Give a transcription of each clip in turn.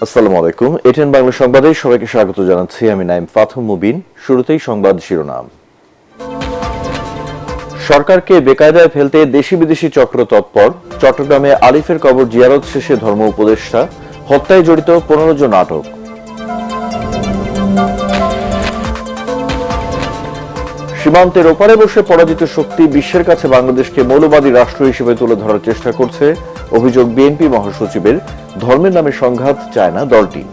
আসসালামু আলাইকুম। এটিএন বাংলা সংবাদে সবাইকে স্বাগত জানাচ্ছি। আমি নাইম ফাথুম মুবিন। শুরুতেই সংবাদ শিরোনাম। সরকারকে বেকায়দায় ফেলতে দেশি বিদেশি চক্র তৎপর। চট্টগ্রামে আলিফের কবর জিয়ারত শেষে ধর্ম উপদেষ্টা, হত্যায় জড়িত 15 জন আটক। সীমান্তের ওপারে বসে পরাজিত শক্তি বিশ্বের কাছে বাংলাদেশকে মৌলবাদী রাষ্ট্র হিসেবে তুলে ধরার চেষ্টা করছে, অভিযোগ বিএনপি মহাসচিবের। ধর্মের নামে সংঘাত চায় না দলটি।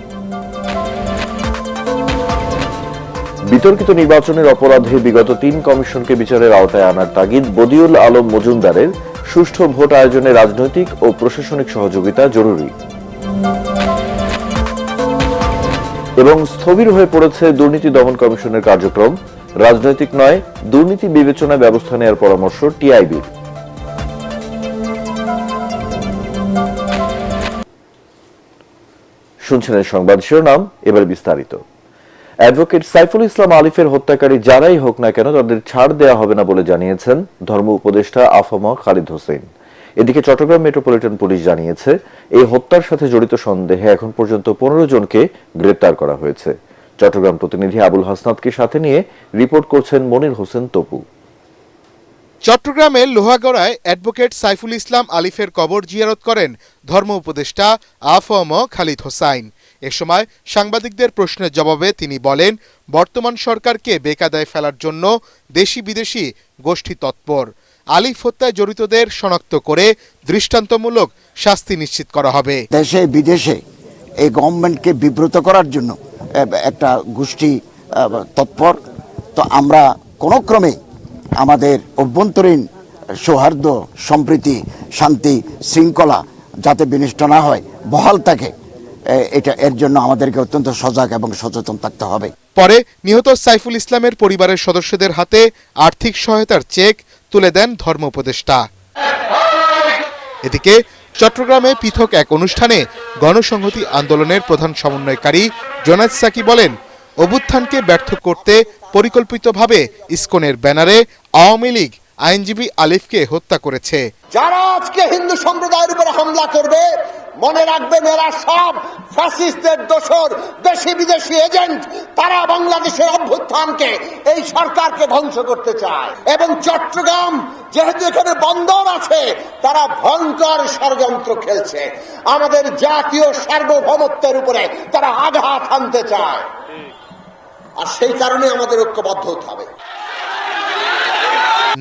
বিতর্কিত নির্বাচনের অপরাধে বিগত 3 কমিশনকে বিচারের আওতায় আনার তাগিদ বদিউল আলম মজুমদারের। সুষ্ঠু ভোট আয়োজনে রাজনৈতিক ও প্রশাসনিক সহযোগিতা জরুরি। এবং স্থবির হয়ে পড়েছে দুর্নীতি দমন কমিশনের কার্যক্রম। রাজনৈতিক নয়, দুর্নীতি বিবেচনায় ব্যবস্থা নেওয়ার পরামর্শ টিআইবির। শুনছেন সংবাদ শিরোনাম, এবার বিস্তারিত। অ্যাডভোকেট সাইফুল ইসলাম আলিফের হত্যাকারী যারাই হোক না কেন তাদের ছাড় দেওয়া হবে না বলে জানিয়েছেন ধর্ম উপদেষ্টা আফম খালিদ হোসেন। এদিকে চট্টগ্রাম মেট্রোপলিটন পুলিশ জানিয়েছে, এই হত্যার সাথে জড়িত সন্দেহে এখন পর্যন্ত 15 জনকে গ্রেপ্তার করা হয়েছে। চট্টগ্রাম প্রতিনিধি আবুল হাসনাতকে সাথে নিয়ে রিপোর্ট করছেন মনির হোসেন তপু। চট্টগ্রামের লোহাগড়ায় অ্যাডভোকেট সাইফুল ইসলাম আলিফের কবর জিয়ারত করেন ধর্ম উপদেষ্টা আফম খালিদ হোসাইন। এ সময় সাংবাদিকদের প্রশ্নের জবাবে তিনি বলেন, বর্তমান সরকারকে বেকায়দায় ফেলার জন্য দেশি বিদেশি গোষ্ঠী তৎপর। আলিফ হত্যায় জড়িতদের শনাক্ত করে দৃষ্টান্তমূলক শাস্তি নিশ্চিত করা হবে। দেশে বিদেশে এই গভর্নমেন্টকে বিব্রত করার জন্য একটা গোষ্ঠী তৎপর। তো আমরা কোনো ক্রমে আমাদের অভ্যন্তরীণ সৌহার্দ্য, সম্প্রীতি, শান্তি, শৃঙ্খলা যাতে বিনষ্ট না হয়, বহাল থাকে, এর জন্য আমাদেরকে অত্যন্ত সজাগ এবং সচেতন থাকতে হবে। পরে নিহত সাইফুল ইসলামের পরিবারের সদস্যদের হাতে আর্থিক সহায়তার চেক তুলে দেন ধর্ম উপদেষ্টা। এদিকে চট্টগ্রামে পৃথক এক অনুষ্ঠানে গণসংহতি আন্দোলনের প্রধান সমন্বয়কারী জোনায়েদ সাকি বলেন, অভ্যুত্থানকে ব্যর্থ করতে পরিকল্পিতভাবে ইসকনের ব্যানারে আওয়ামী লীগ আইনজীবী আলিফকে হত্যা করেছে। যারা আজকে হিন্দু সম্প্রদায়ের উপর হামলা করবে, মনে রাখবেন এরা সব ফ্যাসিস্টদের দোসর, দেশি বিদেশি এজেন্ট। তারা বাংলাদেশের অভ্যুত্থানকে, এই সরকারকে ধ্বংস করতে চায়। এবং চট্টগ্রাম যেহেতু এখানে বন্দর আছে, তারা ভয়ঙ্কর ষড়যন্ত্র খেলছে। আমাদের জাতীয় সার্বভৌমত্বের উপরে তারা আঘাত হানতে চায়, আর সেই কারণে আমাদের ঐক্যবদ্ধ হতে হবে।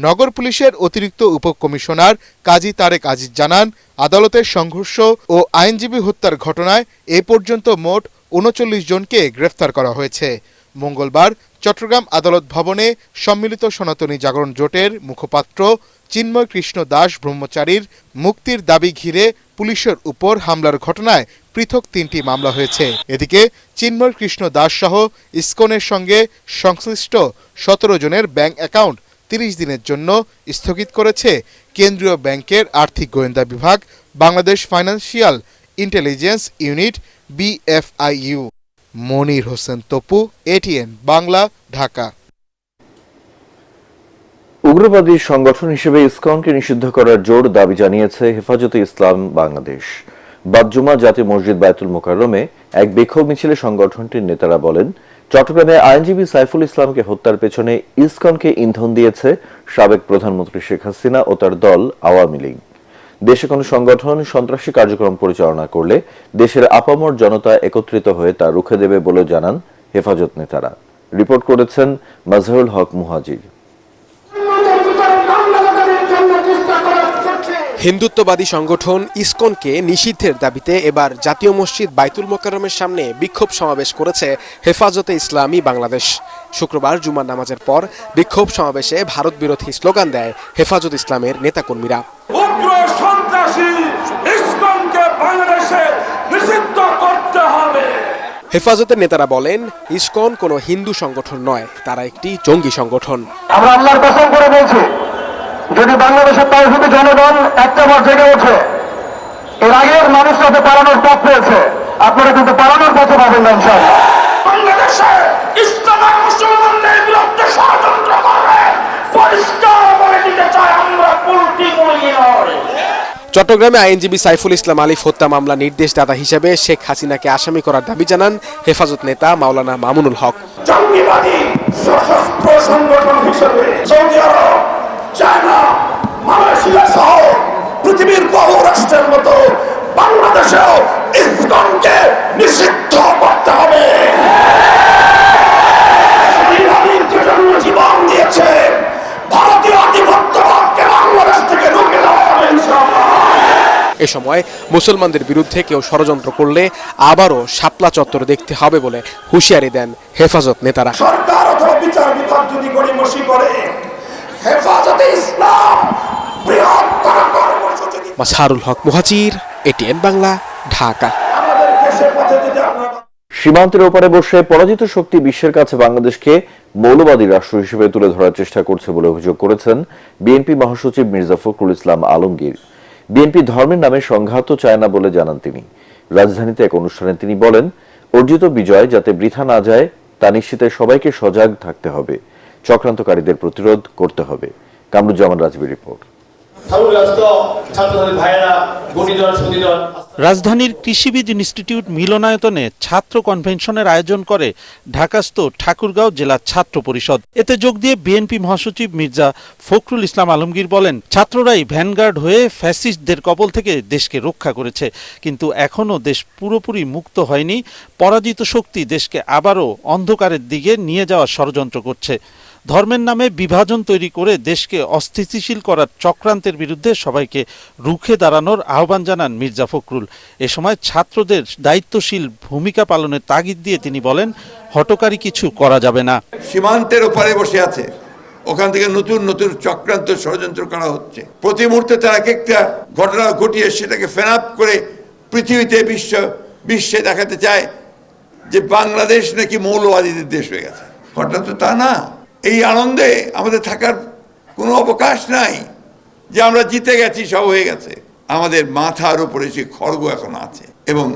নগর পুলিশের অতিরিক্ত উপকমিশনার কাজী তারেক আজিজ জানান, আদালতের সংঘর্ষ ও আইনজীবী হত্যার ঘটনায় এ পর্যন্ত মোট 39 জনকে গ্রেফতার করা হয়েছে। মঙ্গলবার চট্টগ্রাম আদালত ভবনে সম্মিলিত সনাতনী জাগরণ জোটের মুখপাত্র চিন্ময় কৃষ্ণ দাস ব্রহ্মচারীর মুক্তির দাবি ঘিরে পুলিশের উপর হামলার ঘটনায় পৃথক 3টি মামলা হয়েছে। এদিকে চিন্ময় কৃষ্ণ দাস সহ ইসকনের সঙ্গে সংশ্লিষ্ট 17 জনের ব্যাংক অ্যাকাউন্ট 30 দিনের জন্য স্থগিত করেছে কেন্দ্রীয় ব্যাংকের আর্থিক গোয়েন্দা বিভাগ, Bangladesh financial intelligence unit BFIU। Monir Hossain Tapu, ATN Bangla, Dhaka. উগ্রবাদী সংগঠন হিসেবে ইসকনকে নিষিদ্ধ করার জোর দাবি জানিয়েছে হেফাজতে ইসলাম বাংলাদেশ। বাদ-জুমা জাতীয় মসজিদ বায়তুল মোকাররমে এক বিক্ষোভ মিছিলে সংগঠনটির নেতারা বলেন, চট্টগ্রামে আইনজীবী সাইফুল ইসলামকে হত্যার পেছনে ইসকনকে ইন্ধন দিয়েছে সাবেক প্রধানমন্ত্রী শেখ হাসিনা ও তার দল আওয়ামী লীগ। দেশে কোনো সংগঠন সন্ত্রাসী কার্যক্রম পরিচালনা করলে দেশের আপামর জনতা একত্রিত হয়ে তা রুখে দেবে বলে জানান হেফাজত নেতারা। রিপোর্ট করেছেন মাজহারুল হক মুহাজির। হিন্দুত্ববাদী সংগঠন ইসকনকে নিষিদ্ধের দাবিতে এবার জাতীয় মসজিদ বায়তুল মোকাররমের সামনে বিক্ষোভ সমাবেশ করেছে হেফাজতে ইসলামী বাংলাদেশ। শুক্রবার জুমার নামাজের পর বিক্ষোভ সমাবেশে ভারত বিরোধী স্লোগান দেয় হেফাজত ইসলামের নেতাকর্মীরা। উগ্র সন্ত্রাসী ইসকনকে বাংলাদেশে নিষিদ্ধ করতে হবে। হেফাজতের নেতারা বলেন, ইসকন কোনো হিন্দু সংগঠন নয়, তারা একটি জঙ্গি সংগঠন। আমরা আল্লাহর কসম করে বলছি, যদি বাংলাদেশের তাওহীদি জনগণ একটাবার জেগে ওঠে, এর আগের মানুষ যাতে পালানোর পথ পেয়েছে, আপনারা কিন্তু পালানোর পথে পাবেন না ইনশাআল্লাহ। বাংলাদেশে ইসলাম আর মুসলমানদের বিরুদ্ধে ষড়যন্ত্র করে পরিষ্কার বলে দিতে চাই, আমরা পুলটি বলি নয়। চট্টগ্রামে আইনজীবী সাইফুল ইসলাম আলিফ হত্যা মামলা নির্দেশদাতা হিসেবে শেখ হাসিনাকে আসামি করার দাবি জানান হেফাজত নেতা মাওলানা মামুনুল হক। জঙ্গিবাদী সশস্ত্র সংগঠন হিসেবে সৌদি আরব, চায়না, মালয়েশিয়া সহ পৃথিবীর বহু রাষ্ট্রের মতো বাংলাদেশেও ইসকনকে নিষিদ্ধ করতে হবে। জন্য জীবন দিয়েছে, ভারতীয় আধিপত্যবাদকে বাংলাদেশ থেকে রুখে দেওয়া হবে ইনশাআল্লাহ। এ সময় মুসলমানদের বিরুদ্ধে কেউ ষড়যন্ত্র করলে আবারও শাপলা চত্বর দেখতে হবে বলে হুঁশিয়ারি দেন হেফাজত নেতারা। সরকার অথবা বিচার বিভাগ যদি গড়িমসি করে, হেফাজতে ইসলাম বৃহত্তর কর্মসূচি। মাসহারুল হক মুহাজির, এটিএন বাংলা, ঢাকা। আমাদের দেশের পথে যদি আপনারা সীমান্তের ওপারে বসে পরাজিত শক্তি বিশ্বের কাছে বাংলাদেশকে মৌলবাদী রাষ্ট্র হিসেবে তুলে ধরার চেষ্টা করছে বলে অভিযোগ করেছেন বিএনপি মহাসচিব মির্জা ফখরুল ইসলাম আলমগীর। বিএনপি ধর্মের নামে সংঘাত চায় না বলে জানান তিনি। রাজধানীতে এক অনুষ্ঠানে তিনি বলেন, অর্জিত বিজয় যাতে বৃথা না যায় তা নিশ্চিতে সবাইকে সজাগ থাকতে হবে, চক্রান্তকারীদের প্রতিরোধ করতে হবে। কামরুজ্জামান রাজবীর রিপোর্ট। রাজধানীর কৃষিবিদ ইনস্টিটিউট মিলনায়তনে ছাত্র কনভেনশনের আয়োজন করে ঢাকাস্থ ঠাকুরগাঁও জেলা ছাত্র পরিষদ। এতে যোগ দিয়ে বিএনপি মহাসচিব মির্জা ফখরুল ইসলাম আলমগীর বলেন, ছাত্ররাই ভ্যানগার্ড হয়ে ফ্যাসিস্টদের কবল থেকে দেশকে রক্ষা করেছে, কিন্তু এখনও দেশ পুরোপুরি মুক্ত হয়নি। পরাজিত শক্তি দেশকে আবারও অন্ধকারের দিকে নিয়ে যাওয়ার ষড়যন্ত্র করছে। ধর্মের নামে বিভাজন তৈরি করে দেশকে অস্থিতিশীল করার চক্রান্তের বিরুদ্ধে সবাইকে রুখে দাঁড়ানোর আহ্বান জানান মির্জা ফখরুল। এ সময় ছাত্রদের দায়িত্বশীল ভূমিকা পালনের তাগিদ দিয়ে তিনি বলেন, হঠকারী কিছু করা যাবে না। সীমান্তের ওপারে বসে আছে, ওখান থেকে নতুন নতুন চক্রান্ত ষড়যন্ত্র করা হচ্ছে। প্রতি মুহূর্তে তারা এক একটা ঘটনা ঘটিয়ে সেটাকে ফেনাপ করে পৃথিবীতে বিশ্বে দেখাতে চায় যে বাংলাদেশ নাকি মৌলবাদীদের দেশ হয়ে গেছে। ঘটনা তো তা না। এই আনন্দে আমাদের থাকার কোনো অবকাশ নাই যে আমরা জিতে গেছি, সব হয়ে গেছে। আমাদের মাথার উপরে সে খড়গ এখন আছে এবং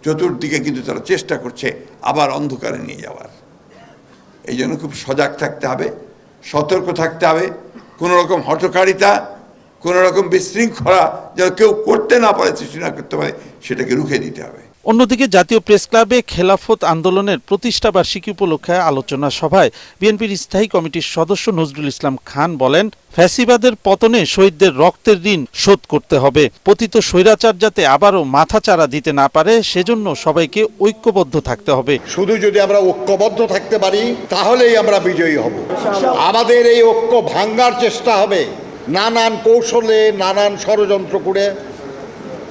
চতুর্দিকে কিন্তু তারা চেষ্টা করছে আবার অন্ধকারে নিয়ে যাওয়ার। এই জন্য খুব সজাগ থাকতে হবে, সতর্ক থাকতে হবে। কোনো রকম হঠকারিতা, কোনো রকম বিশৃঙ্খলা যেন কেউ করতে না পারে, সৃষ্টি না করতে পারে, সেটাকে রুখে দিতে হবে। অন্যদিকে জাতীয় প্রেস ক্লাবে খেলাফত আন্দোলনের প্রতিষ্ঠা বার্ষিকী উপলক্ষে আলোচনা সভায় বিএনপির স্থায়ী কমিটির সদস্য নজরুল ইসলাম খান বলেন, ফ্যাসিবাদের পতনে শহীদদের রক্তের ঋণ শোধ করতে হবে। পতিত স্বৈরাচার যাতে আবারও মাথাচাড়া দিতে না পারে, সেজন্য সবাইকে ঐক্যবদ্ধ থাকতে হবে। শুধু যদি আমরা ঐক্যবদ্ধ থাকতে পারি তাহলেই আমরা বিজয়ী হব। আমাদের এই ঐক্য ভাঙ্গার চেষ্টা হবে নানান কৌশলে, নানান ষড়যন্ত্র করে,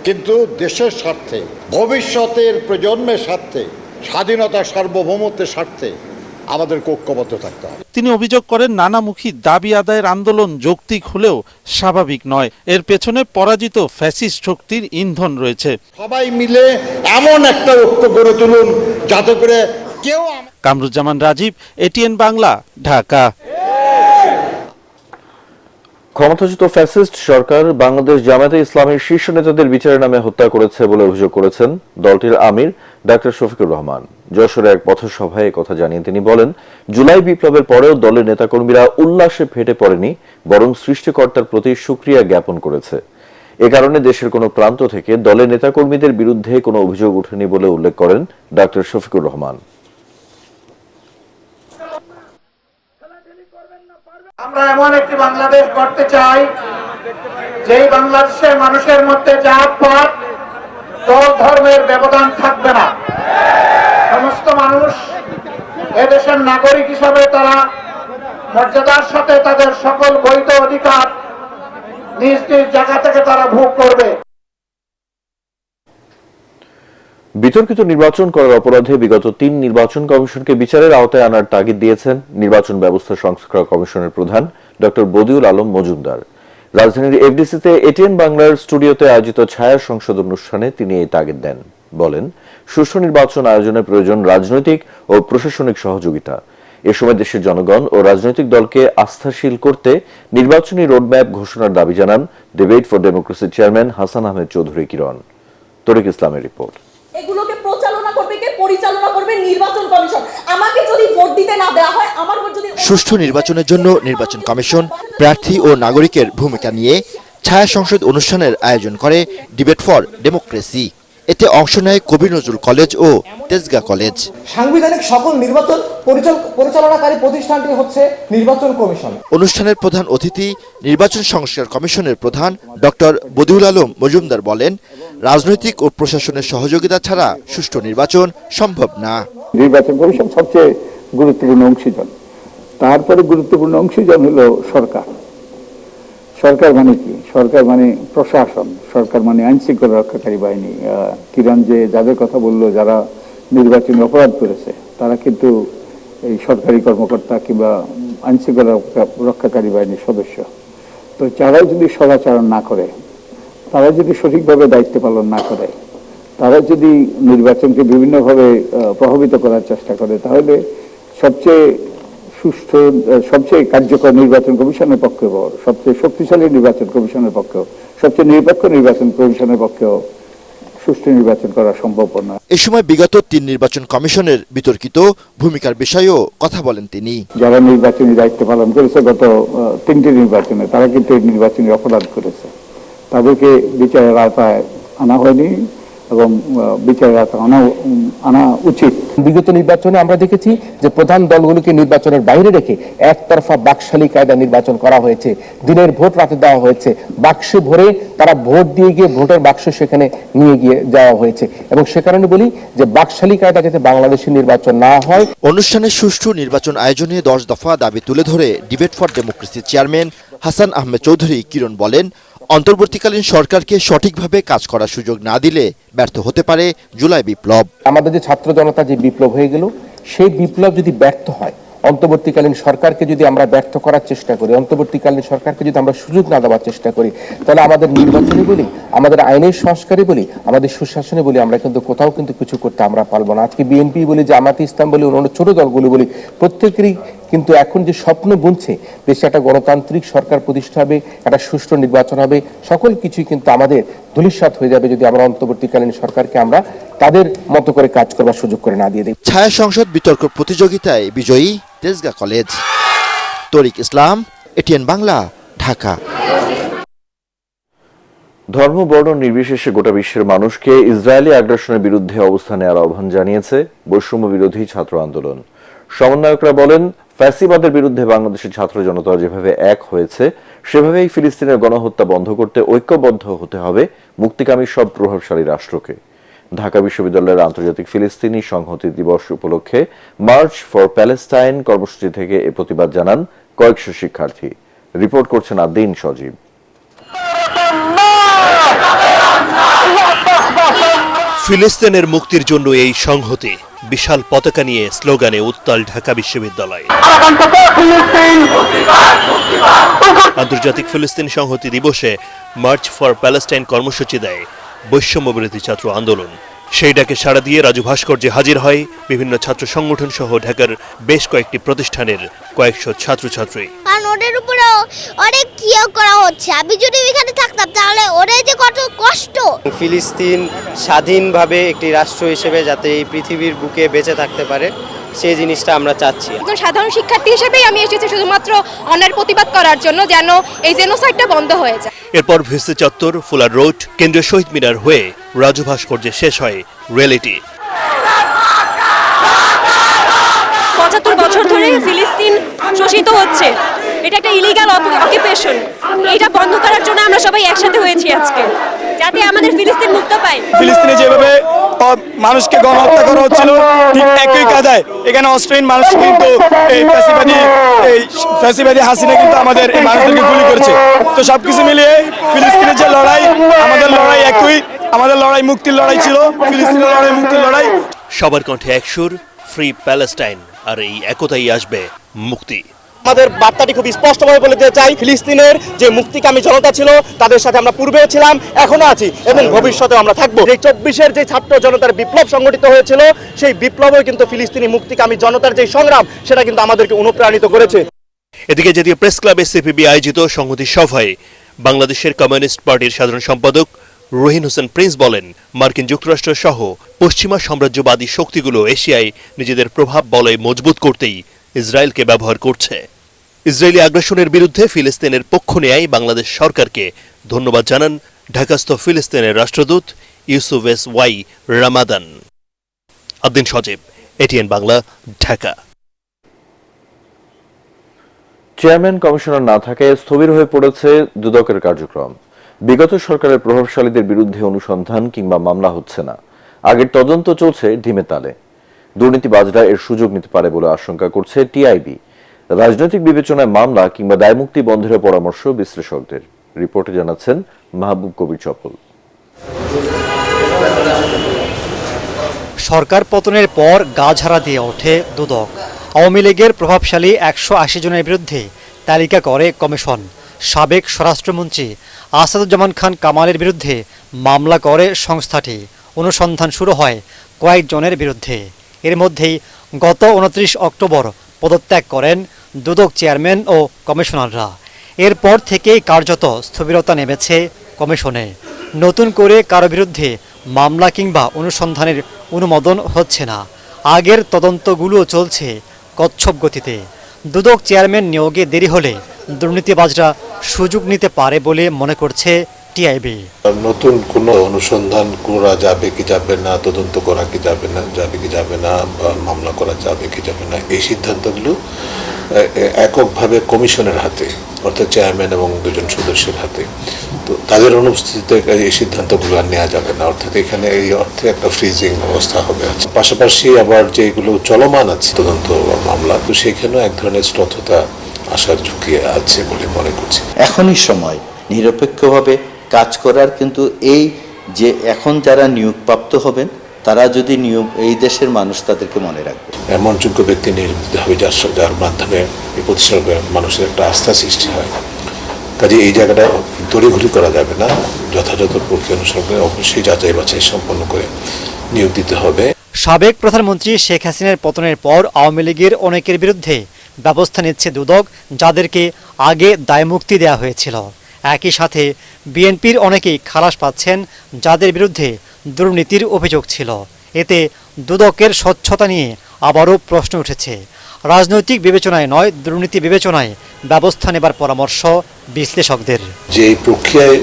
কিন্তু দেশের স্বার্থে, ভবিষ্যতের প্রজন্মের স্বার্থে, স্বাধীনতার সার্বভৌমত্বের স্বার্থে আমাদের ঐক্যবদ্ধ থাকতে হবে। তিনি অভিযোগ করেন, নানামুখী দাবি আদায়ের আন্দোলন যৌক্তিক হলেও স্বাভাবিক নয়। এর পেছনে পরাজিত ফ্যাসিস্ট শক্তির ইন্ধন রয়েছে। সবাই মিলে এমন একটা ঐক্য গড়ে তুলুন যাতে করে কেউ। কামরুজ্জামান রাজীব, এটিএন বাংলা, ঢাকা। ক্ষমতাচ্যুত ফ্যাসিস্ট সরকার বাংলাদেশ জামায়াতে ইসলামের শীর্ষ নেতাদের বিচারের নামে হত্যা করেছে বলে অভিযোগ করেছেন দলটির আমির ডাক্তার শফিকুর রহমান। যশোরে এক পথসভায় কথা জানিয়ে তিনি বলেন, জুলাই বিপ্লবের পরেও দলের নেতাকর্মীরা উল্লাসে ফেটে পড়েনি, বরং সৃষ্টিকর্তার প্রতি সুক্রিয়া জ্ঞাপন করেছে। এ কারণে দেশের কোনো প্রান্ত থেকে দলের নেতাকর্মীদের বিরুদ্ধে কোনো অভিযোগ ওঠেনি বলে উল্লেখ করেন ডাক্তার শফিকুর রহমান। আমরা এমন একটি বাংলাদেশ করতে চাই যেই বাংলাদেশের মানুষের মধ্যে জাতপাত, দল ধর্মের ব্যবধান থাকবে না। সমস্ত মানুষ এদেশের নাগরিক হিসাবে তারা মর্যাদার সাথে তাদের সকল বৈধ অধিকার নিজ নিজ জায়গা থেকে তারা ভোগ করবে। বিতর্কিত নির্বাচন করার অপরাধে বিগত 3 নির্বাচন কমিশনকে বিচারের আওতায় আনার তাগিদ দিয়েছেন নির্বাচন ব্যবস্থা সংস্কার কমিশনের প্রধান ডক্টর বদিউল আলম মজুমদার। রাজধানীর এফডিসিতে এটিএন বাংলার স্টুডিওতে আয়োজিত ছায়া সংসদ অনুষ্ঠানে তিনি এই তাগিদ দেন। বলেন, সুষ্ঠু নির্বাচন আয়োজনে প্রয়োজন রাজনৈতিক ও প্রশাসনিক সহযোগিতা। এ সময় দেশের জনগণ ও রাজনৈতিক দলকে আস্থাশীল করতে নির্বাচনী রোডম্যাপ ঘোষণার দাবি জানান ডিবেট ফর ডেমোক্রেসির চেয়ারম্যান হাসান আহমেদ চৌধুরী কিরণ। তরিক ইসলামের রিপোর্ট। এগুলোকে প্রচারণা করবে কে? পরিচালনা করবে নির্বাচন কমিশন। আমাকে যদি ভোট দিতে না দেওয়া হয়, আমার ভোট যদি সুষ্ঠু নির্বাচনের জন্য নির্বাচন কমিশন প্রার্থী ও নাগরিকের ভূমিকা নিয়ে ছায়া সংসদ অনুষ্ঠানের আয়োজন করে ডিবেট ফর ডেমোক্রেসি। এতে অংশ নেয় কবি নজরুল কলেজ ও তেজগাঁ কলেজ। সাংবিধানিক সকল নির্বাচন পরিচালনাকারী প্রতিষ্ঠানটি হচ্ছে নির্বাচন কমিশন। অনুষ্ঠানের প্রধান অতিথি নির্বাচন সংস্কার কমিশনের প্রধান ডক্টর বদিউল আলম মজুমদার বলেন, রাজনৈতিক ও প্রশাসনের সহযোগিতা ছাড়া সুষ্ঠু নির্বাচন সম্ভব না। নির্বাচন কমিশন সবচেয়ে গুরুত্বপূর্ণ অংশীজন, তারপরে গুরুত্বপূর্ণ অংশীজন হলো সরকার। সরকার মানে কি? সরকার মানে প্রশাসন, সরকার মানে আইন শৃঙ্খলা রক্ষাকারী বাহিনী। কিরণ যে যাদের কথা বললো, যারা নির্বাচনী অপরাধ করেছে তারা কিন্তু এই সরকারি কর্মকর্তা কিংবা আইন শৃঙ্খলা রক্ষাকারী বাহিনীর সদস্য। তো যারা যদি সদাচরণ না করে, তারা যদি সঠিকভাবে দায়িত্ব পালন না করে, তারা যদি নির্বাচনকে বিভিন্নভাবে প্রভাবিত করার চেষ্টা করে, তাহলে সবচেয়ে সুষ্ঠু, সবচেয়ে কার্যকর নির্বাচন কমিশনের পক্ষেও, সবচেয়ে শক্তিশালী নির্বাচন কমিশনের পক্ষেও, সবচেয়ে নিরপেক্ষ নির্বাচন কমিশনের পক্ষেও সুষ্ঠু নির্বাচন করা সম্ভব নয়। এ সময় বিগত 3 নির্বাচন কমিশনের বিতর্কিত ভূমিকার বিষয়েও কথা বলেন তিনি। যারা নির্বাচনী দায়িত্ব পালন করেছে গত 3টি নির্বাচনে, তারা কিন্তু এই নির্বাচনী অপরাধ করেছে। তাদেরকে বিচারের আওতায় আনা হয়নি এবং বিচারের আওতায় আনা উচিত। বিগত নির্বাচনে আমরা দেখেছি যে প্রধান দলগুলোকে নির্বাচনের বাইরে রেখে একতরফা বাকশালী কায়দা নির্বাচন করা হয়েছে। দিনের ভোট রাতে দেওয়া হয়েছে, বাক্সে ভরে তারা ভোট দিয়ে গিয়ে ভোটের বাক্স সেখানে নিয়ে গিয়ে যাওয়া হয়েছে। এবং সে কারণে বলি যে বাকশালী কায়দা যাতে বাংলাদেশের নির্বাচন না হয়। অনুষ্ঠানে সুষ্ঠু নির্বাচন আয়োজনে 10 দফা দাবি তুলে ধরে ডিবেট ফর ডেমোক্রেসির চেয়ারম্যান হাসান আহমেদ চৌধুরী কিরণ বলেন, অন্তর্বর্তীকালীন সরকারকে সঠিকভাবে কাজ করার সুযোগ না দিলে ব্যর্থ হতে পারে জুলাই বিপ্লব। আমাদের যে ছাত্র জনতা যে বিপ্লব হয়ে গেল, সেই বিপ্লব যদি ব্যর্থ হয়, অন্তর্বর্তীকালীন সরকারকে যদি আমরা ব্যর্থ করার চেষ্টা করি, অন্তর্বর্তীকালীন সরকারকে যদি আমরা সুযোগ না দেওয়ার চেষ্টা করি, তাহলে আমাদের নির্বাচনে বলি, আমাদের আইনের সংস্কারে বলি, আমাদের সুশাসনে বলি, আমরা কিন্তু কোথাও কিন্তু কিছু করতে আমরা পারবো না। আজকে বিএনপি বলি, জামায়াতে ইসলাম বলি, অন্য ছোট দলগুলো বলি, প্রত্যেকেরই কিন্তু এখন যে স্বপ্ন বুনছে দেশে একটা গণতান্ত্রিক সরকার প্রতিষ্ঠা হবে, একটা সুষ্ঠু নির্বাচন হবে, সকল কিছুই কিন্তু আমাদের ধূলিসাৎ হয়ে যাবে যদি আমরা অন্তর্বর্তীকালীন সরকারকে আমরা তাদের মতো করে কাজ করবার সুযোগ করে না দিয়ে দিই। ছায়া সংসদ বিতর্ক প্রতিযোগিতায় বিজয়ী তেজগাঁ কলেজ। তরিক ইসলাম, এটিএন বাংলা, ঢাকা। ধর্ম বর্ণ নির্বিশেষে গোটা বিশ্বের মানুষকে ইসরায়েলি আগ্রাসনের বিরুদ্ধে অবস্থান নেওয়ার আহ্বান জানিয়েছে বৈষম্য বিরোধী ছাত্র আন্দোলন। সমন্বয়করা বলেন, ফ্যাসিবাদের বিরুদ্ধে বাংলাদেশের ছাত্র জনতা যেভাবে এক হয়েছে, সেভাবেই ফিলিস্তিনের গণহত্যা বন্ধ করতে ঐক্যবদ্ধ হতে হবে মুক্তিকামী সব প্রভাবশালী রাষ্ট্রকে। ঢাকা বিশ্ববিদ্যালয়ের আন্তর্জাতিক ফিলিস্তিনি সংহতি দিবস উপলক্ষে মার্চ ফর প্যালেস্টাইন কর্মসূচি থেকে এ প্রতিবাদ জানান কয়েকশো শিক্ষার্থী। রিপোর্ট করছেন আদ্দিন সজীব। ফিলিস্তিনের মুক্তির জন্য এই সংহতি, বিশাল পতাকা নিয়ে স্লোগানে উত্তাল ঢাকা বিশ্ববিদ্যালয়। আন্তর্জাতিক ফিলিস্তিন সংহতি দিবসে মার্চ ফর প্যালেস্টাইন কর্মসূচি দেয় বৈষম্য বিরোধী ছাত্র আন্দোলন। সেই ডাকে সাড়া দিয়ে রাজু ভাস্কর্যে হাজির হয় বিভিন্ন ছাত্র সংগঠন সহ ঢাকার বেশ কয়েকটি প্রতিষ্ঠানের কয়েকশো ছাত্রছাত্রী। কারণ ওদের উপরে অনেক কিয়া করা হচ্ছে, আমি যদি এখানে থাকতাম তাহলে ওদের যে কত কষ্ট। ফিলিস্তিন স্বাধীনভাবে একটি রাষ্ট্র হিসেবে যাতে এই পৃথিবীর বুকে বেঁচে থাকতে পারে, সেই জিনিসটা আমরা চাচ্ছি। একজন সাধারণ শিক্ষার্থী হিসেবেই আমি এসেছি শুধুমাত্র অন্যায়ের প্রতিবাদ করার জন্য, যেন এই জেনোসাইডটা বন্ধ হয়ে যায়। এরপর ভিসি চত্বর, ফুলার রোড, কেন্দ্রীয় শহীদ মিনার হয়ে রাজু ভাস্কর্যে শেষ হয় রিয়েলিটি। ৭৫ বছর ধরে ফিলিস্তিন শোষিত হচ্ছে, এটা একটা ইলিগাল অকুপেশন। এটা বন্ধ করার জন্য আমরা সবাই একসাথে হয়েছি আজকে, যাতে আমাদের ফিলিস্তিন মুক্ত পায়। ফিলিস্তিনে যেভাবে মানুষকে গণহত্যা করা হচ্ছিল, ঠিক একই কায়দায় এখানে অস্ট্রেলিয়ান মানুষ কিন্তু এই ফ্যাসিবাদী হাসিনা কিন্তু আমাদের এই মানুষদেরকে গুলি করছে। তো সবকিছু মিলিয়ে ফিলিস্তিনের যে লড়াই, আমাদের লড়াই একই, আমাদের লড়াই মুক্তির লড়াই ছিল, ফিলিস্তিনের লড়াই মুক্তির লড়াই। সবার কণ্ঠে এক সুর, ফ্রি প্যালেস্টাইন, আর এই একতাই আসবে মুক্তি। আমাদের বার্তাটি খুব স্পষ্টভাবে বলে দিতে চাই, ফিলিস্তিনের যে মুক্তিকামী জনতা ছিল তাদের সাথে আমরা পূর্বেও ছিলাম, এখনো আছি এবং ভবিষ্যতেও আমরা থাকবো। এই 24-এর যে ছাত্র জনতার বিপ্লব সংগঠিত হয়েছিল, সেই বিপ্লবও কিন্তু ফিলিস্তিনি মুক্তিকামী জনতার যে সংগ্রাম, সেটা কিন্তু আমাদেরকে অনুপ্রাণিত করেছে। এদিকে জাতীয় প্রেস ক্লাবে সিপিবি আয়োজিত সংহতি সভায় বাংলাদেশের কমিউনিস্ট পার্টির সাধারণ সম্পাদক রহিন হোসেন প্রিন্স বলেন, মার্কিন যুক্তরাষ্ট্র সহ পশ্চিমা সাম্রাজ্যবাদী শক্তিগুলো এশিয়ায় নিজেদের প্রভাব বলয় মজবুত করতেই ইসরায়েলকে ব্যবহার করছে। ইসরায়েলি আগ্রাসনের বিরুদ্ধে ফিলিস্তিনের পক্ষ নেয় বাংলাদেশ সরকারকে ধন্যবাদ জানান ঢাকাস্থ ফিলিস্তিনের রাষ্ট্রদূত Yusuf S Y Ramadan. Addin Sajib, ATN Bangla, Dhaka. Chairman commissioner না থাকায় স্থবির হয়ে পড়েছে দুদকের কার্যক্রম। বিগত সরকারের প্রভাবশালীদের বিরুদ্ধে অনুসন্ধান কিংবা মামলা হচ্ছে না, আগের তদন্ত চলছে ঢিমে তালে। দুর্নীতিবাজরা এর সুযোগ নিতে পারে বলে আশঙ্কা করছে টিআইবি। রাজনৈতিক বিবেচনায় মামলা কিংবা দায়মুক্তি বন্ধের পরামর্শ বিশ্লেষকদের। রিপোর্টে জানাচ্ছেন মাহবুব কবির চপল। সরকার পতনের পর গা ঝাড়া দিয়ে ওঠে দুদক। আওয়ামী লীগের প্রভাবশালী 180 জনের বিরুদ্ধে তালিকা করে কমিশন। সাবেক স্বরাষ্ট্রমন্ত্রী আসাদুজ্জামান খান কামালের বিরুদ্ধে মামলা করে সংস্থাটি। অনুসন্ধান শুরু হয় কয়েকজনের বিরুদ্ধে। এর মধ্যেই গত 29 অক্টোবর পদত্যাগ করেন দুদক চেয়ারম্যান ও কমিশনাররা। এরপর থেকেই কার্যত স্থবিরতা নেমেছে কমিশনে। নতুন করে কারো বিরুদ্ধে মামলা কিংবা অনুসন্ধানের অনুমোদন হচ্ছে না। আগের তদন্তগুলো চলছে কচ্ছপ গতিতে। দুদক চেয়ারম্যান নিয়োগে দেরি হলে দুর্নীতিবাজরা সুযোগ নিতে পারে বলে মনে করছে টিআইবি। নতুন কোনো অনুসন্ধান করা যাবে কি যাবে না, তদন্ত করা কি যাবে না, বা মামলা করা যাবে কি যাবে না, এই সিদ্ধান্তগুলো এককভাবে কমিশনের হাতে, অর্থাৎ চেয়ারম্যান এবং 2 জন সদস্যের হাতে। তো তাদের অনুপস্থিতিতে এই সিদ্ধান্তগুলো আর নেওয়া যাবে না, অর্থাৎ এখানে এই অর্থে একটা ফ্রিজিং অবস্থা হবে। পাশাপাশি আবার যেগুলো চলমান আছে তদন্ত মামলা, তো সেখানেও এক ধরনের স্তব্ধতা আসার ঝুঁকি আছে বলে মনে করছি। এখনই সময় নিরপেক্ষভাবে কাজ করার, কিন্তু এই যে এখন যারা নিয়োগপ্রাপ্ত হবেন তারা যদি এই দেশের মানুষ তাদেরকে মনে রাখবে। এমন যোগ্য ব্যক্তি নির্বাচিত হবে যার মাধ্যমে এই প্রতিষ্ঠানে মানুষের একটা আস্থা সৃষ্টি হয়। কাজে এই জায়গাটা তড়িঘড়ি করা যাবে না, যথাযথ প্রক্রিয়া অনুসরণ করে অবশ্যই যাচাই বাছাই সম্পন্ন করে নিয়োগ দিতে হবে। সাবেক প্রধানমন্ত্রী শেখ হাসিনার পতনের পর আওয়ামী লীগের অনেকের বিরুদ্ধে ব্যবস্থা নিচ্ছে দুদক, যাদেরকে আগে দায়মুক্তি দেওয়া হয়েছিল। একই সাথে বিএনপির অনেকেই খালাস পাচ্ছেন, যাদের বিরুদ্ধে দুর্নীতির অভিযোগ ছিল। এতে দুদকের স্বচ্ছতা নিয়ে আবারও প্রশ্ন উঠেছে। রাজনৈতিক বিবেচনায় নয়, দুর্নীতি বিবেচনায় ব্যবস্থা নেবার পরামর্শ বিশ্লেষকদের। যে এই প্রক্রিয়ায়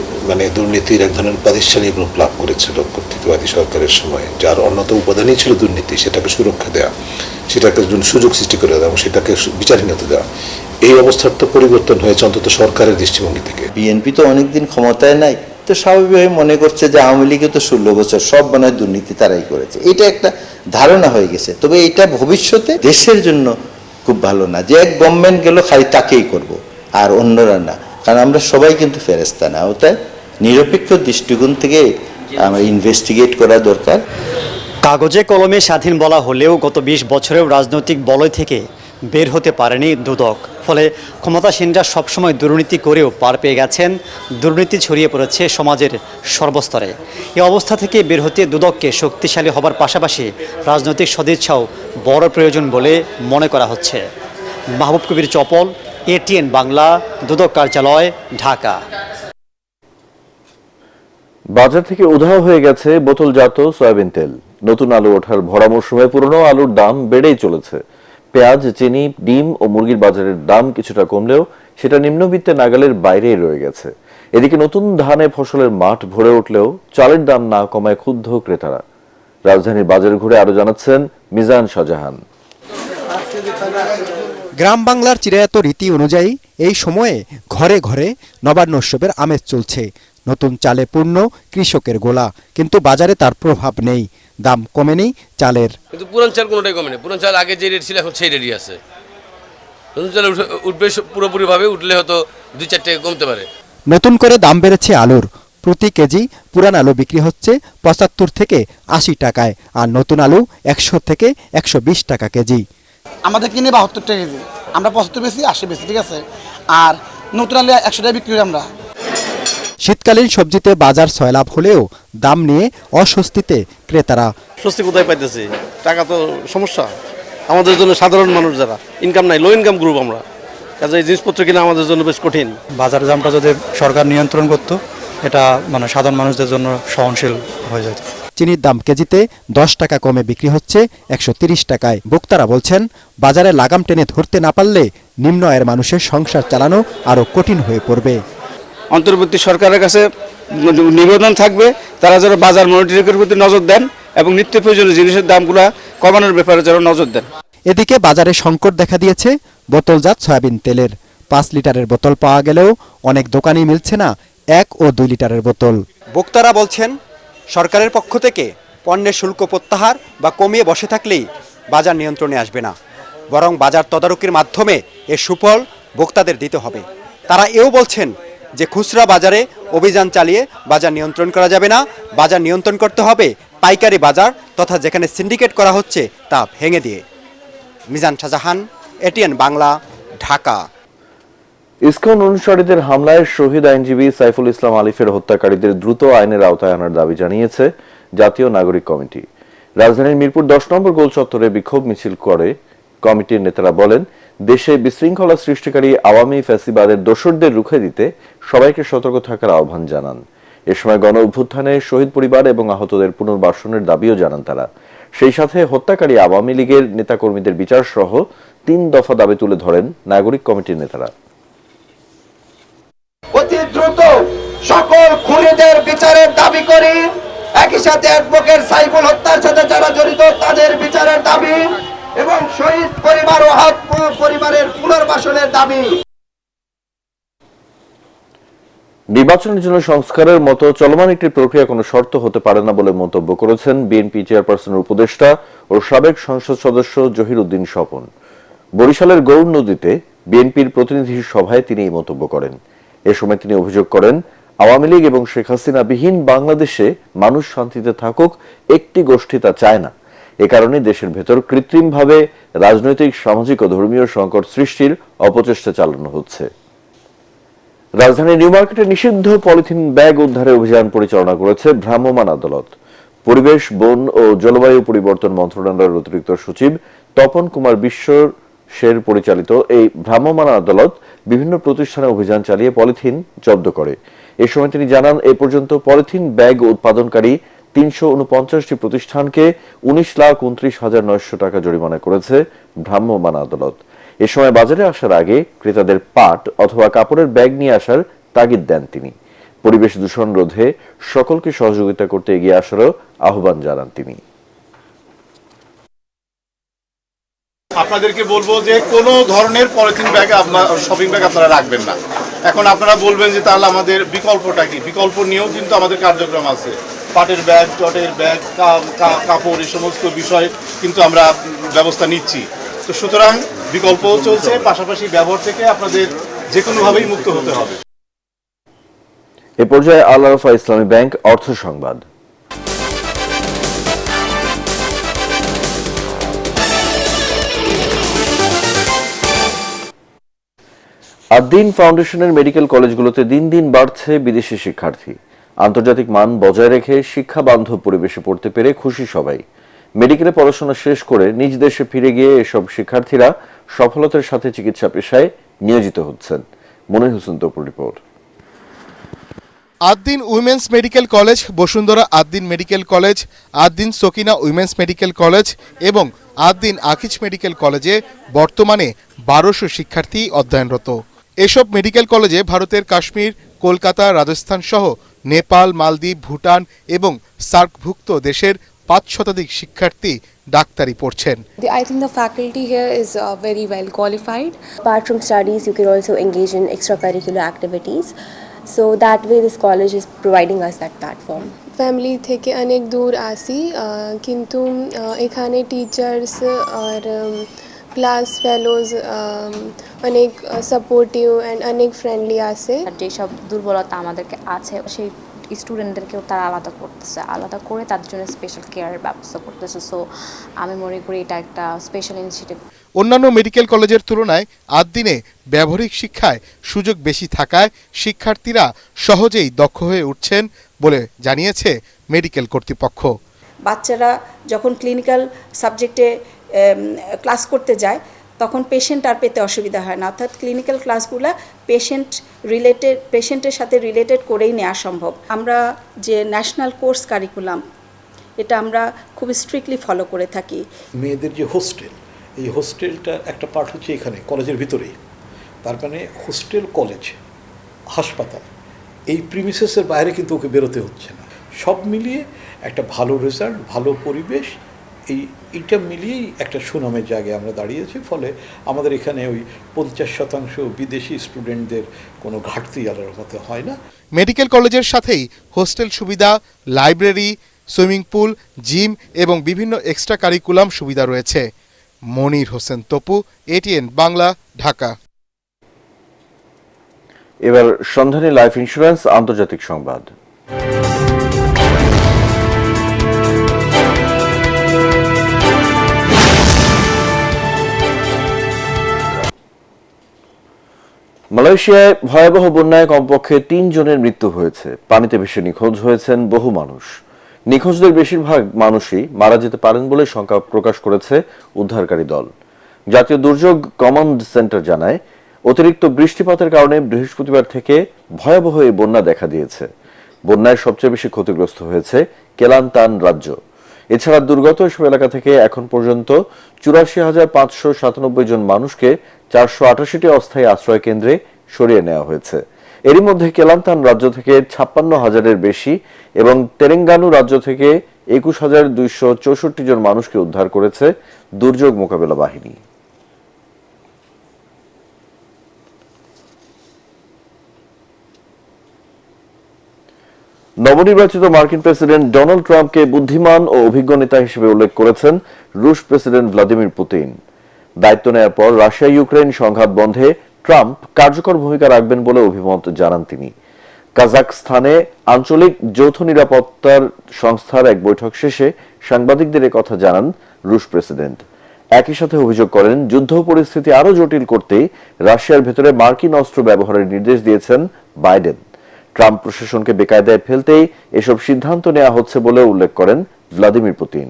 দুর্নীতির এক ধরনের প্রাতিষ্ঠানিক রূপ লাভ করেছিল কর্তৃত্ববাদী সরকারের সময়, যার অন্যতম উপাদানই ছিল দুর্নীতি, সেটাকে সুরক্ষা দেওয়া, সেটাকে সুযোগ সৃষ্টি করে দেওয়া এবং সেটাকে বিচারহীনতা দেওয়া, এই অবস্থার তো পরিবর্তন হয়েছে অন্তত সরকারের দৃষ্টিভঙ্গি থেকে। বিএনপি তো অনেকদিন ক্ষমতায় নাই, তো স্বাভাবিকভাবে মনে করছে যে আওয়ামী লীগে তো 16 বছর সব বানায় দুর্নীতি তারাই করেছে, এটা একটা ধারণা হয়ে গেছে। তবে এটা ভবিষ্যতে দেশের জন্য খুব ভালো না যে এক গভর্নমেন্ট গেল খালি তাকেই করব আর অন্যরা না, কারণ আমরা সবাই কিন্তু ফেরেস্তা না। ওটাই নিরপেক্ষ দৃষ্টিকোণ থেকে আমরা ইনভেস্টিগেট করা দরকার। কাগজে কলমে স্বাধীন বলা হলেও গত 20 বছরেও রাজনৈতিক বলয় থেকে বের হতে পারেনি দুদক। ফলে ক্ষমতাসীনরা সবসময় দুর্নীতি করেও পার পেয়ে গেছেন। দুর্নীতি ছড়িয়ে পড়েছে সমাজের সর্বস্তরে। এই অবস্থা থেকে বের হতে দুদককে শক্তিশালী হবার পাশাপাশি রাজনৈতিক সদিচ্ছাও বড় প্রয়োজন বলে মনে করা হচ্ছে। মাহবুব কবির চপল, এটিএন বাংলা, দুদক কার্যালয়, ঢাকা। বাজার থেকে উধাও হয়ে গেছে বোতলজাত সয়াবিন তেল। নতুন আলু ওঠার ভরা মৌসুমে পুরনো আলুর দাম বেড়েই চলেছে। পেঁয়াজ, চিনি, ডিম ও মুরগির বাজারের দাম কিছুটা কমলেও সেটা নিম্নবিত্তের নাগালের বাইরেই রয়ে গেছে। এদিকে নতুন ধানে ফসলের মাঠ ভরে উঠলেও চালের দাম না কমায় ক্ষুব্ধ ক্রেতারা। রাজধানীর বাজার ঘুরে আরো জানাচ্ছেন মিজান শাহজাহান। গ্রাম বাংলার চিরায়ত রীতি অনুযায়ী এই সময়ে ঘরে ঘরে নবান্নোৎসবের আমেজ চলছে। নতুন চালে পূর্ণ কৃষকের গোলা, কিন্তু বাজারে তার প্রভাব নেই। দাম কমেনি চালের, কিন্তু পুরান চাল কোনোটাই কমেনি। পুরান চাল আগে যে রেট ছিল এখন সেই রেটই আছে। নতুন চাল উঠবে পুরোপুরিভাবে, উঠলে হয়তো 2-4 টাকা কমতে পারে। নতুন করে দাম বেড়েছে আলুর। প্রতি কেজি পুরান আলু বিক্রি হচ্ছে 75 থেকে 80 টাকায়, আর নতুন আলু 100 থেকে 120 টাকা কেজি। আমাদের কিনে 72 টাকা কেজি, আমরা 75 বেশি 80 বেশি, ঠিক আছে। আর নতুন আলু 100 টাকা বিক্রি করি আমরা। শীতকালীন সবজিতে বাজার সয়লাভ হলেও দাম নিয়ে অস্বস্তিতে ক্রেতারা। স্বস্তি কোথায় পাইতেছি? টাকা তো সমস্যা আমাদের জন্য, সাধারণ মানুষ যারা ইনকাম নাই, লো ইনকাম গ্রুপ আমরা, কাজে এই জিনিসপত্র কিনা আমাদের জন্য বেশ কঠিন। বাজারের দামটা যদি সরকার নিয়ন্ত্রণ করত, এটা সাধারণ মানুষদের জন্য সহনশীল হয়ে যেত। চিনির দাম কেজিতে 10 টাকা কমে বিক্রি হচ্ছে 130 টাকায়। ভোক্তারা বলছেন, বাজারে লাগাম টেনে ধরতে না পারলে নিম্ন আয়ের মানুষের সংসার চালানো আরও কঠিন হয়ে পড়বে। অন্তর্বর্তী সরকারের কাছে নিবেদন থাকবে, তারা যেন বাজার মনিটরিংয়ের প্রতি নজর দেন এবং নিত্য প্রয়োজনীয় জিনিসের দামগুলো কমানোর ব্যাপারে যেন নজর দেন। এদিকে বাজারে সংকট দেখা দিয়েছে বোতলজাত সয়াবিন তেলের। 5 লিটারের বোতল পাওয়া গেলেও অনেক দোকানেই মিলছে না 1 ও 2 লিটারের বোতল। ভোক্তারা বলছেন, সরকারের পক্ষ থেকে পণ্যের শুল্ক প্রত্যাহার বা কমিয়ে বসে থাকলেই বাজার নিয়ন্ত্রণে আসবে না, বরং বাজার তদারকির মাধ্যমে এর সুফল ভোক্তাদের দিতে হবে। তারা এও বলছেন যে খুচরা বাজারে অভিযান চালিয়ে বাজার নিয়ন্ত্রণ করা যাবে না, বাজার নিয়ন্ত্রণ করতে হবে পাইকারি বাজার তথা যেখানে সিন্ডিকেট করা হচ্ছে তা ভেঙে দিয়ে। মিজান শাহজাহান, এটিএন বাংলা, ঢাকা। ইসকন অনুসারীদের হামলায় শহীদ আইনজীবী সাইফুল ইসলাম আলিফের হত্যাকারীদের দ্রুত আইনের আওতায় আনার দাবি জানিয়েছে জাতীয় নাগরিক কমিটি। রাজধানীর মিরপুর 10 নম্বর গোল চত্বরে বিক্ষোভ মিছিল করে কমিটির নেতারা বলেন, দেশে বিশৃঙ্খলা সৃষ্টিকারী আওয়ামী ফ্যাসিবাদের দোসরদের রুখে দিতে সবাইকে সতর্ক থাকার আহ্বান জানান। এ সময় গণ অভ্যুত্থানে শহীদ পরিবার এবং আহতদের পুনর্বাসনের দাবিও জানান তারা। সেই সাথে হত্যাকারী আওয়ামী লীগের নেতাকর্মীদের বিচার সহ 3 দফা দাবি তুলে ধরেন নাগরিক কমিটির নেতারা। অতি দ্রুত সকল খুনিদের বিচারের দাবি করি। একই সাথে অ্যাডভোকেট সাইফুল হত্যার সাথে যারা জড়িত তাদের বিচারের দাবি এবং শহীদ পরিবার ও আহত পরিবারের পুনর্বাসনের দাবি। নির্বাচনের জন্য সংস্কারের মতো চলমান একটি প্রক্রিয়া কোনো শর্ত হতে পারে না বলে মন্তব্য করেছেন বিএনপি চেয়ারপারসনের উপদেষ্টা ও সাবেক সংসদ সদস্য জহির উদ্দিন স্বপন। বরিশালের গৌর নদীতে বিএনপির প্রতিনিধি সভায় তিনি এই মন্তব্য করেন। এ সময় তিনি অভিযোগ করেন, আওয়ামী লীগ এবং শেখ হাসিনা বিহীন বাংলাদেশে মানুষ শান্তিতে থাকুক একটি গোষ্ঠী তা চায় না। এ কারণে দেশের ভেতর কৃত্রিমভাবে রাজনৈতিক, সামাজিক ও ধর্মীয় সংকট সৃষ্টির অপচেষ্টা চালানো হচ্ছে। রাজধানীর নিউ মার্কেটে নিষিদ্ধ পলিথিন ব্যাগ উদ্ধারে অভিযান পরিচালনা করেছে ভ্রাম্যমাণ আদালত। পরিবেশ, বন ও জলবায়ু পরিবর্তন মন্ত্রণালয়ের অতিরিক্ত সচিব তপন কুমার বিশ্বের পরিচালিত এই ভ্রাম্যমাণ আদালত বিভিন্ন প্রতিষ্ঠানে অভিযান চালিয়ে পলিথিন জব্দ করে। এ সময় তিনি জানান, এ পর্যন্ত পলিথিন ব্যাগ উৎপাদনকারী 349টি প্রতিষ্ঠানকে 19,29,900 টাকা জরিমানা করেছে ভ্রাম্যমাণ আদালত। এ সময় বাজারে আসার আগে ক্রেতাদের পাট অথবা কাপড়ের ব্যাগ নিয়ে আসার তাগিদ দেন তিনি। পরিবেশ দূষণ রোধে সকলকে সহযোগিতা করতে এগিয়ে আসারও আহ্বান জানান তিনি। আপনাদেরকে বলবো যে কোনো ধরনের পলিথিন ব্যাগ আপনার শপিং ব্যাগ আপনারা রাখবেন না। এখন আপনারা বলবেন যে তাহলে আমাদের বিকল্পটা কি? বিকল্প নিয়েও কিন্তু আমাদের কার্যক্রম আছে। পাটের ব্যাগ, চটের ব্যাগ, কাপড়, এই সমস্ত বিষয় কিন্তু আমরা ব্যবস্থা নিচ্ছি। তো সুতরাং বিকল্পও চলছে, পাশাপাশি ব্যবহার থেকে আপনাদের যে কোনোভাবেই মুক্ত হতে হবে। এ পর্যায়ে আল আরাফা ইসলামী ব্যাংক অর্থ সংবাদ। আদ্দিন ফাউন্ডেশনের মেডিকেল কলেজগুলোতে দিন দিন বাড়ছে বিদেশি শিক্ষার্থী। আন্তর্জাতিক মান বজায় রেখে শিক্ষা বান্ধব পরিবেশে পড়তে পেরে খুশি সবাই। মেডিকেলে পড়াশোনা শেষ করে নিজ দেশে ফিরে গিয়ে এসব শিক্ষার্থীরা সফলতার সাথে চিকিৎসা পেশায় নিয়োজিত হচ্ছেন। মনির হোসেন তপুর report. Addin women's medical college, Bashundhara Addin medical college, Addin Sakina women's medical college এবং আদ্দিন আকিজ মেডিকেল কলেজে বর্তমানে 1200 শিক্ষার্থী অধ্যয়নরত। এসব মেডিকেল কলেজে ভারতের কাশ্মীর, কলকাতা, রাজস্থান সহ নেপাল, মালদ্বীপ, ভুটান এবং সার্কভুক্ত দেশের 5 শতাধিক শিক্ষার্থী ডাক্তারি পড়ছেন। I think the faculty here is very well qualified. Apart from studies, you can also engage in extracurricular activities. So that way this college is providing us that platform. Family থেকে অনেক দূর আসি, কিন্তু এখানে টিচার্স আর class ফেলোজ অনেক supportive and অনেক friendly আছে। যেসব দুর্বলতা আমাদেরকে আছে সেই স্টুডেন্টদেরকেও তারা আলাদা করতেছে, আলাদা করে তাদের জন্য স্পেশাল কেয়ারের ব্যবস্থা করতেছে। সো আমি মনে করি এটা একটা স্পেশাল ইনিশিয়েটিভ। অন্যান্য মেডিকেল কলেজের তুলনায় আদ্দিনে ব্যবহারিক শিক্ষায় সুযোগ বেশি থাকায় শিক্ষার্থীরা সহজেই দক্ষ হয়ে উঠছেন বলে জানিয়েছে মেডিকেল কর্তৃপক্ষ। বাচ্চারা যখন ক্লিনিক্যাল সাবজেক্টে ক্লাস করতে যায় তখন পেশেন্ট আর পেতে অসুবিধা হয় না, অর্থাৎ ক্লিনিক্যাল ক্লাসগুলো পেশেন্টের সাথে রিলেটেড করেই নেওয়া সম্ভব। আমরা যে ন্যাশনাল কোর্স কারিকুলাম এটা আমরা খুব স্ট্রিক্টলি ফলো করে থাকি। মেয়েদের যে হোস্টেল, এই হোস্টেলটা একটা পার্ট হচ্ছে এখানে কলেজের ভিতরেই, তার মানে হোস্টেল, কলেজ, হাসপাতাল, এই প্রিমিসেসের বাইরে কিন্তু ওকে বেরোতে হচ্ছে না। সব মিলিয়ে একটা ভালো রেজাল্ট, ভালো পরিবেশ, এইটা মিলিয়েই একটা সুনামের জায়গায় আমরা দাঁড়িয়েছি। ফলে আমাদের এখানে ওই 50% বিদেশি স্টুডেন্টদের কোনো ঘাটতি আলার মতো হয় না। মেডিকেল কলেজের সাথেই হোস্টেল সুবিধা, লাইব্রেরি, সুইমিং পুল, জিম এবং বিভিন্ন এক্সট্রা কারিকুলাম সুবিধা রয়েছে। মনির হোসেন তপু, এটিএন বাংলা, ঢাকা। এবার সন্ধানী লাইফ ইন্স্যুরেন্স আন্তর্জাতিক সংবাদ। মালয়েশিয়ায় ভয়াবহ বন্যায় কমপক্ষে 3 জনের মৃত্যু হয়েছে। পানিতে ভেসে নিখোঁজ হয়েছেন বহু মানুষ। নিখোঁজদের বেশিরভাগ মানুষই মারা যেতে পারেন বলে শঙ্কা প্রকাশ করেছে উদ্ধারকারী দল। জাতীয় দুর্যোগ কমান্ড সেন্টার জানায়, অতিরিক্ত বৃষ্টিপাতের কারণে বৃহস্পতিবার থেকে ভয়াবহ এই বন্যা দেখা দিয়েছে। বন্যায় সবচেয়ে বেশি ক্ষতিগ্রস্ত হয়েছে কেলান্তান রাজ্য। এছাড়া দুর্গত এসব এলাকা থেকে এখন পর্যন্ত 84,597 জন মানুষকে 488টি অস্থায়ী আশ্রয় কেন্দ্রে সরিয়ে নেওয়া হয়েছে। এরই মধ্যে কেলান্তান রাজ্য থেকে 56,000-এর বেশি এবং তেরেঙ্গানু রাজ্য থেকে 21,264 জন মানুষকে উদ্ধার করেছে দুর্যোগ মোকাবেলা বাহিনী। নবনির্বাচিত মার্কিন প্রেসিডেন্ট ডোনাল্ড ট্রাম্পকে বুদ্ধিমান ও অভিজ্ঞ নেতা হিসেবে উল্লেখ করেছেন রুশ প্রেসিডেন্ট ভ্লাদিমির পুতিন। দায়িত্ব নেওয়ার পর রাশিয়া ইউক্রেন সংঘাত বন্ধে ট্রাম্প কার্যকর ভূমিকা রাখবেন বলে অভিমত জানান তিনি। কাজাখস্তানে আঞ্চলিক যৌথ নিরাপত্তার সংস্থার এক বৈঠক শেষে সাংবাদিকদের কথা জানান রুশ প্রেসিডেন্ট। একই সাথে অভিযোগ করেন, যুদ্ধ পরিস্থিতি আরো জটিল করতেই রাশিয়ার ভেতরে মার্কিন অস্ত্র ব্যবহারের নির্দেশ দিয়েছেন বাইডেন। ট্রাম্প প্রশাসনকে বেকায়দায় ফেলতেই এসব সিদ্ধান্ত নেওয়া হচ্ছে বলে উল্লেখ করেন ভ্লাদিমির পুতিন।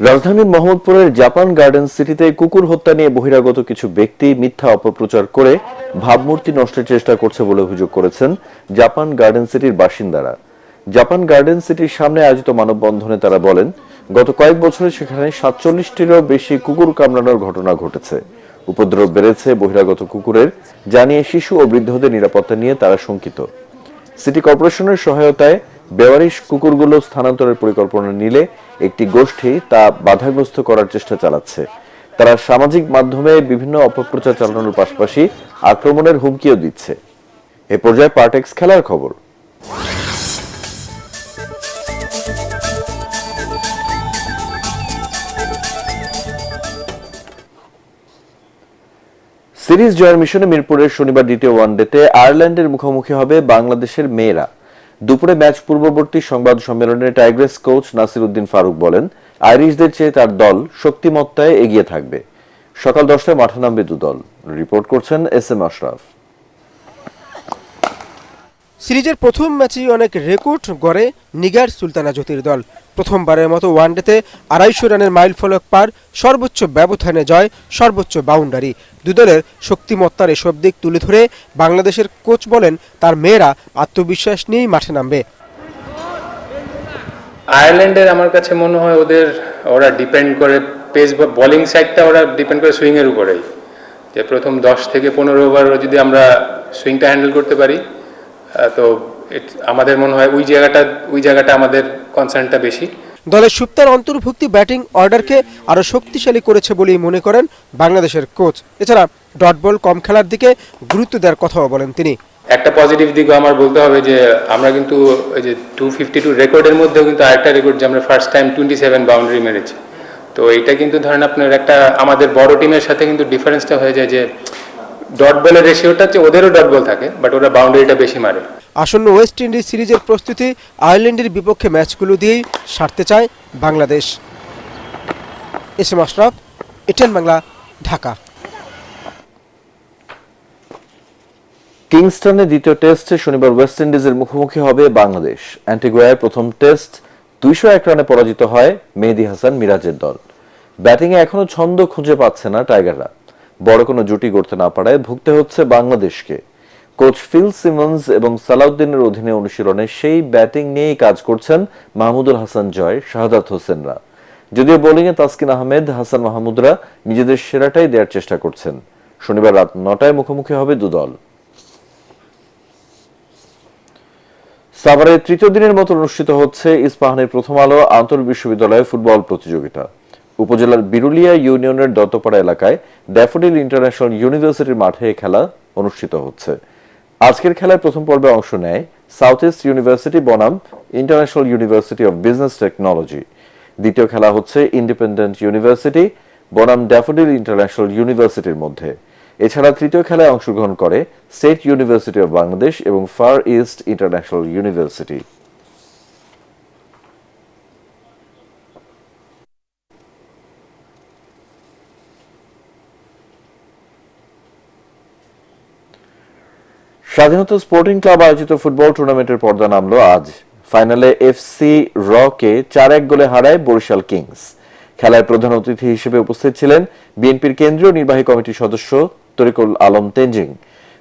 রাজধানীর মোহাম্মদপুরের জাপান গার্ডেন সিটিতে কুকুর হত্যা নিয়ে বহিরাগত কিছু ব্যক্তি মিথ্যা অপপ্রচার করে ভাবমূর্তি নষ্টের চেষ্টা করছে বলে অভিযোগ করেছেন জাপান গার্ডেন সিটির বাসিন্দারা। জাপান গার্ডেন সিটির সামনে আয়োজিত মানববন্ধনে তারা বলেন, গত কয়েক বছরে সেখানে 47টিরও বেশি কুকুর কামড়ানোর ঘটনা ঘটেছে। উপদ্রব বেড়েছে বহিরাগত কুকুরের, জানিয়ে শিশু ও বৃদ্ধদের নিরাপত্তা নিয়ে তারা শঙ্কিত। সিটি কর্পোরেশনের সহায়তায় বেওয়ারিশ কুকুরগুলো স্থানান্তরের পরিকল্পনা নিলে একটি গোষ্ঠী তা বাধাগ্রস্ত করার চেষ্টা চালাচ্ছে। তারা সামাজিক মাধ্যমে বিভিন্ন অপপ্রচার চালানোর পাশাপাশি আক্রমণের হুমকিও দিচ্ছে। এ পর্যায়ে পার্টেক্স খেলার খবর। সিরিজ জয়ের মিশনে মিরপুরের শনিবার দ্বিতীয় ওয়ানডেতে আয়ারল্যান্ডের মুখোমুখি হবে বাংলাদেশের মেয়েরা। দুপুরে ম্যাচ পূর্ববর্তী সংবাদ সম্মেলনে টাইগ্রেস কোচ নাসির উদ্দিন ফারুক বলেন, আইরিশদের চেয়ে তার দল শক্তিমত্তায় এগিয়ে থাকবে। সকাল 10টায় মাঠে নামবে দুদল। রিপোর্ট করছেন এস এম আশরাফ। সিরিজের প্রথম ম্যাচেই অনেক রেকর্ড গড়ে নিগার সুলতানা জ্যোতির দল। প্রথমবারের মতো ওয়ানডেতে 250 রানের মাইল ফলক পার, সর্বোচ্চ ব্যবধানে জয়, সর্বোচ্চ বাউন্ডারি। দুদলের শক্তিমত্তার এসব দিক তুলে ধরে বাংলাদেশের কোচ বলেন, তার মেয়েরা আত্মবিশ্বাস নিয়েই মাঠে নামবে। আয়ারল্যান্ডের আমার কাছে মনে হয় ওরা ডিপেন্ড করে পেস বা বোলিং সাইডটা ওরা ডিপেন্ড করে সুইংয়ের উপরেই, যে প্রথম 10 থেকে 15 ওভার যদি আমরা সুইংটা হ্যান্ডেল করতে পারি তো আমাদের মনে হয় ওই জায়গাটা আমাদের কনসার্নটা বেশি। দলের সুপ্তার অন্তর্ভুক্তি ব্যাটিং অর্ডারকে আরো শক্তিশালী করেছে বলেই মনে করেন বাংলাদেশের কোচ। এছাড়া ডট বল কম খেলার দিকে গুরুত্ব দেওয়ার কথাও বলেন তিনি। একটা পজিটিভ দিকও আমার বলতে হবে যে আমরা কিন্তু ওই যে 252 রেকর্ডের মধ্যেও কিন্তু আরেকটা রেকর্ড যে আমরা ফার্স্ট টাইম 27 বাউন্ডারি মেরেছি। তো এটা কিন্তু ধরেন আপনার একটা আমাদের বড় টিমের সাথে কিন্তু ডিফারেন্সটা হয়ে যায় যে ডট বলের রেশিওটা হচ্ছে ওদেরও ডট বল থাকে, বাট ওরা বাউন্ডারিটা বেশি মারে। আসন্ন ওয়েস্ট ইন্ডিজ সিরিজের প্রস্তুতি আয়ারল্যান্ডের বিপক্ষে ম্যাচগুলো দিয়েই সারতে চায় Bangladesh. S M Ashraf, ATN Bangla, Dhaka. কিংস্টনে দ্বিতীয় টেস্টে শনিবার ওয়েস্ট ইন্ডিজের মুখোমুখি হবে বাংলাদেশ। অ্যান্টিগুয়ায় প্রথম টেস্ট 201 রানে পরাজিত হয় মেহেদী হাসান মিরাজের দল। ব্যাটিংয়ে এখনো ছন্দ খুঁজে পাচ্ছে না টাইগাররা। বড় কোনো জুটি গড়তে না পারায় ভুগতে হচ্ছে বাংলাদেশকে। কোচ ফিল সিমন্স এবং সালাউদ্দিনের অধীনে অনুশীলনে সেই ব্যাটিং নিয়েই কাজ করছেন মাহমুদুল হাসান জয়, শাহাদাত হোসেনরা। যদিও বোলিংয়ে তাসকিন আহমেদ, হাসান মাহমুদরা নিজেদের সেরাটাই দেওয়ার চেষ্টা করছেন। শনিবার রাত 9টায় মুখোমুখি হবে দুদল। সাভারে তৃতীয় দিনের মতো অনুষ্ঠিত হচ্ছে ইস্পাহানের প্রথম আলো আন্তর বিশ্ববিদ্যালয় ফুটবল প্রতিযোগিতা। উপজেলার বিরুলিয়া ইউনিয়নের দত্তপাড়া এলাকায় ড্যাফোডিল ইন্টারন্যাশনাল ইউনিভার্সিটির মাঠে খেলা অনুষ্ঠিত হচ্ছে। আজকের খেলায় প্রথম পর্বে অংশ নেয় সাউথ ইস্ট ইউনিভার্সিটি বনাম international university of business technology. দ্বিতীয় খেলা হচ্ছে ইন্ডিপেন্ডেন্ট ইউনিভার্সিটি বনাম ড্যাফোডিল ইন্টারন্যাশনাল ইউনিভার্সিটির মধ্যে। এছাড়া তৃতীয় খেলায় অংশগ্রহণ করে স্টেট ইউনিভার্সিটি অব বাংলাদেশ এবং ফার ইস্ট ইন্টারন্যাশনাল ইউনিভার্সিটি। স্বাধীনতা স্পোর্টিং ক্লাব আয়োজিত ফুটবল টুর্নামেন্টের পর্দা নামলো আজ। ফাইনালে এফসি রকে 4-1 গোলে হারায় বরিশাল কিংস। খেলায় প্রধান অতিথি হিসেবে উপস্থিত ছিলেন বিএনপির কেন্দ্রীয় নির্বাহী কমিটির সদস্য তরিকুল আলম তেনজিং।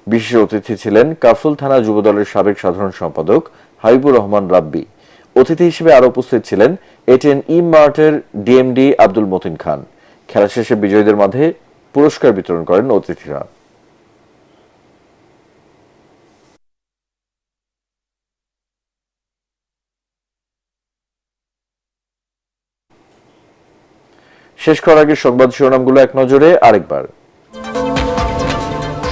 বিশেষ অতিথি ছিলেন কাফরুল থানা যুবদলের সাবেক সাধারণ সম্পাদক হাবিবুর রহমান রাব্বি। অতিথি হিসেবে আরো উপস্থিত ছিলেন এটিএন ই মার্টের ডিএমডি আব্দুল মতিন খান। খেলা শেষে বিজয়ীদের মাঝে পুরস্কার বিতরণ করেন অতিথিরা। শেষ করার আগে সংবাদ শিরোনামগুলো এক নজরে আরেকবার।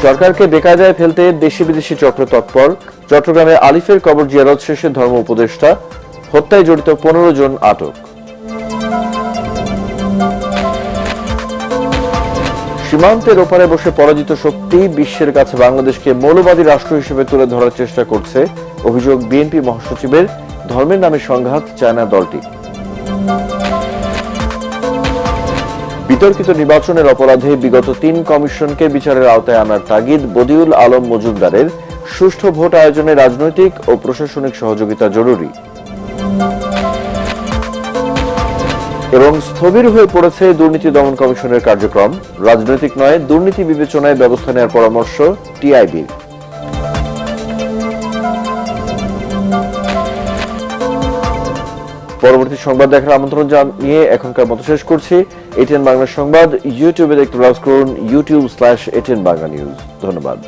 সরকারকে বেকায়দায় ফেলতে দেশি বিদেশি চক্র তৎপর। চট্টগ্রামে আলিফের কবর জিয়ারত শেষে ধর্ম উপদেষ্টা, হত্যায় জড়িত 15 জন আটক। সীমান্তের ওপারে বসে পরাজিত শক্তি বিশ্বের কাছে বাংলাদেশকে মৌলবাদী রাষ্ট্র হিসেবে তুলে ধরার চেষ্টা করছে, অভিযোগ বিএনপি মহাসচিবের। ধর্মের নামে সংঘাত চায় না দলটি। বিতর্কিত নির্বাচনের অপরাধে বিগত 3 কমিশনকে বিচারের আওতায় আনার তাগিদ বদিউল আলম মজুমদারের। সুষ্ঠু ভোট আয়োজনে রাজনৈতিক ও প্রশাসনিক সহযোগিতা জরুরি। এবং স্থবির হয়ে পড়েছে দুর্নীতি দমন কমিশনের কার্যক্রম। রাজনৈতিক নয়, দুর্নীতি বিবেচনায় ব্যবস্থা নেওয়ার পরামর্শ টিআইবির। পরবর্তী সংবাদ দেখার আমন্ত্রণ জানিয়ে এখনকার মতো শেষ করছি। এটিএন বাংলা সংবাদ ইউটিউবে দেখতে ব্রাউজ করুন youtube/ATN Bangla News। ধন্যবাদ।